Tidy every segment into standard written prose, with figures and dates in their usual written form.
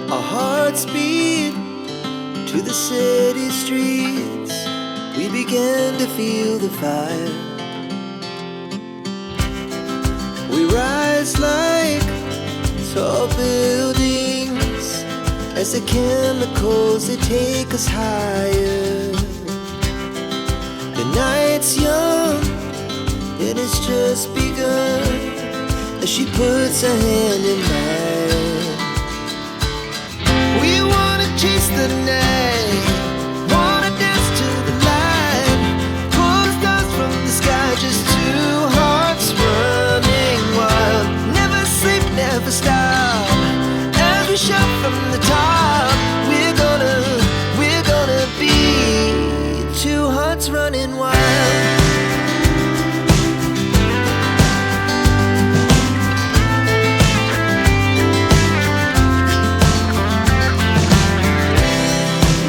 Our hearts beat to the city streets. We began to feel the fire. We rise like tall buildings as the chemicals, they take us higher. The night's young and it's just begun as she puts her hand in mine. We wanna chase the night, wanna dance to the light, pull stars from the sky, just two hearts running wild. Never sleep, never stop, as we shout from the top. We're gonna be two hearts running wild.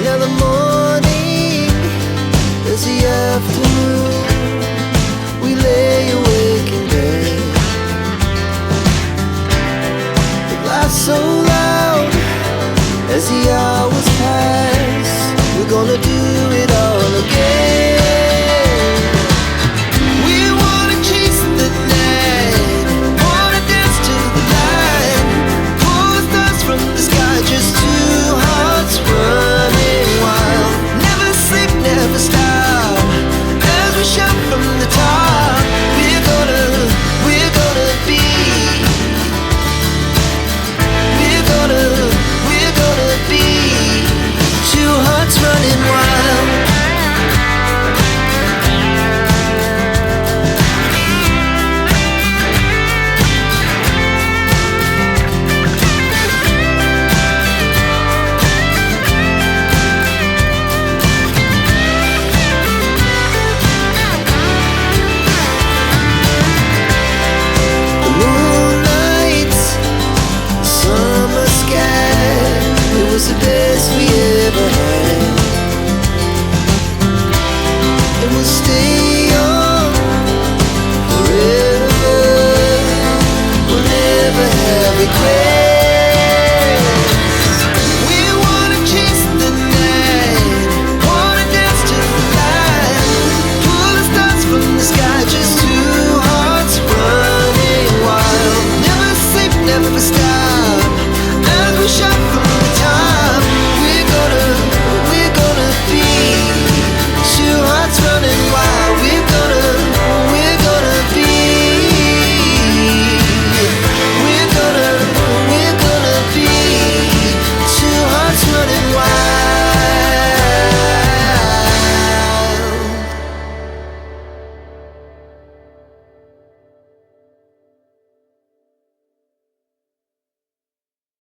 Now the morning is the afternoon. We lay awake in bed. The laughs so loud as the hours